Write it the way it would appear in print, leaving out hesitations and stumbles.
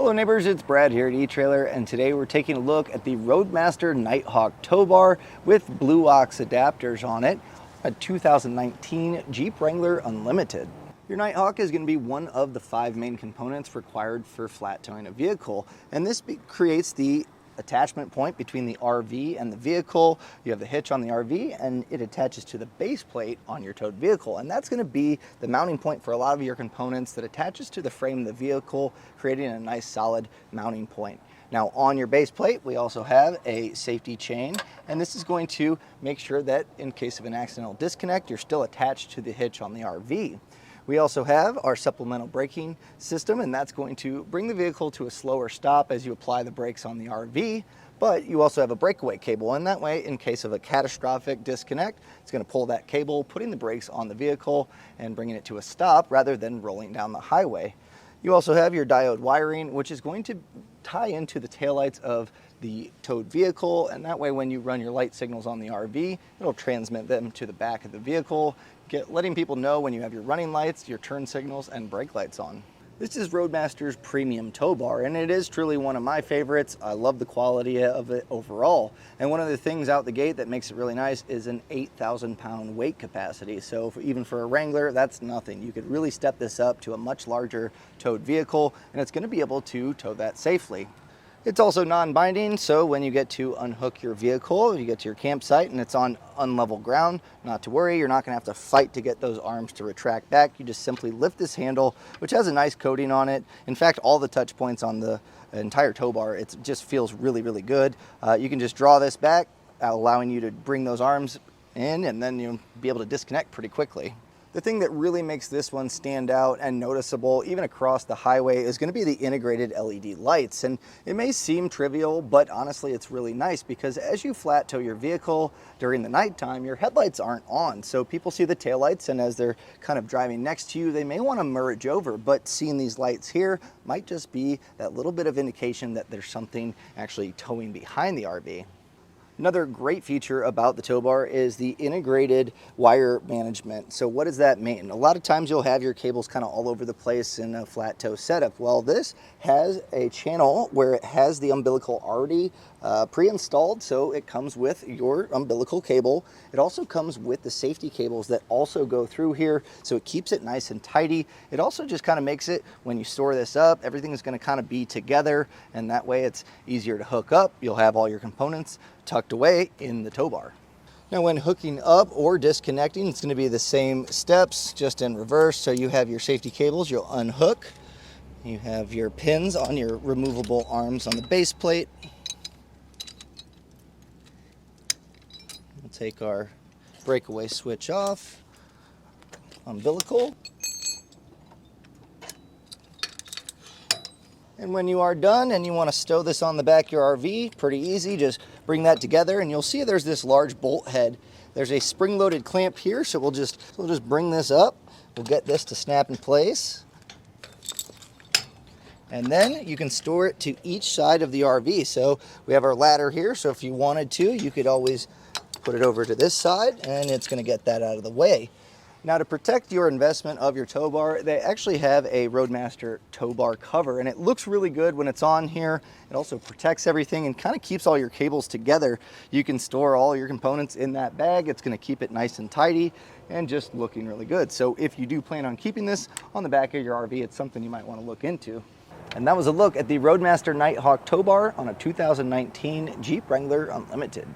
Hello neighbors, it's Brad here at eTrailer, and today we're taking a look at the Roadmaster Nighthawk Tow Bar with Blue Ox adapters on it, a 2019 Jeep Wrangler Unlimited. Your Nighthawk is going to be one of the 5 main components required for flat towing a vehicle, and this creates the attachment point between the RV and the vehicle. You have the hitch on the RV and it attaches to the base plate on your towed vehicle, and that's going to be the mounting point for a lot of your components that attaches to the frame of the vehicle, creating a nice solid mounting point. Now on your base plate we also have a safety chain, and this is going to make sure that in case of an accidental disconnect you're still attached to the hitch on the RV. We also have our supplemental braking system, and that's going to bring the vehicle to a slower stop as you apply the brakes on the RV, but you also have a breakaway cable, and that way in case of a catastrophic disconnect, it's going to pull that cable, putting the brakes on the vehicle and bringing it to a stop rather than rolling down the highway. You also have your diode wiring, which is going to tie into the taillights of the towed vehicle, and that way when you run your light signals on the RV, it'll transmit them to the back of the vehicle, letting people know when you have your running lights, your turn signals, and brake lights on. This is Roadmaster's premium tow bar, and it is truly one of my favorites. I love the quality of it overall, and one of the things out the gate that makes it really nice is an 8,000 pound weight capacity. So even for a Wrangler, that's nothing. You could really step this up to a much larger towed vehicle, and it's going to be able to tow that safely. It's also non-binding, so when you get to unhook your vehicle, you get to your campsite and it's on unlevel ground, not to worry, you're not going to have to fight to get those arms to retract back. You just simply lift this handle, which has a nice coating on it. In fact, all the touch points on the entire tow bar, it just feels really, really good. You can just draw this back, allowing you to bring those arms in, and then you'll be able to disconnect pretty quickly. The thing that really makes this one stand out and noticeable even across the highway is going to be the integrated LED lights. And it may seem trivial, but honestly it's really nice because as you flat tow your vehicle during the nighttime, your headlights aren't on. So people see the taillights, and as they're kind of driving next to you, they may want to merge over, but seeing these lights here might just be that little bit of indication that there's something actually towing behind the RV. Another great feature about the tow bar is the integrated wire management. So what does that mean? A lot of times you'll have your cables kind of all over the place in a flat tow setup. Well, this has a channel where it has the umbilical already pre-installed, so it comes with your umbilical cable. It also comes with the safety cables that also go through here, so it keeps it nice and tidy. It also just kind of makes it, when you store this up, everything is going to kind of be together, and that way it's easier to hook up. You'll have all your components tucked away in the tow bar. Now when hooking up or disconnecting, it's going to be the same steps, just in reverse. So you have your safety cables, you'll unhook. You have your pins on your removable arms on the base plate. We'll take our breakaway switch off, umbilical. And when you are done and you want to stow this on the back of your RV, pretty easy, just bring that together and you'll see there's this large bolt head. There's a spring-loaded clamp here, so we'll just bring this up. We'll get this to snap in place. And then you can store it to each side of the RV. So we have our ladder here, so if you wanted to, you could always put it over to this side and it's going to get that out of the way. Now to protect your investment of your tow bar, they actually have a Roadmaster Tow Bar cover, and it looks really good when it's on here. It also protects everything and kind of keeps all your cables together. You can store all your components in that bag. It's going to keep it nice and tidy and just looking really good. So if you do plan on keeping this on the back of your RV, it's something you might want to look into. And that was a look at the Roadmaster Nighthawk Tow Bar on a 2019 Jeep Wrangler Unlimited.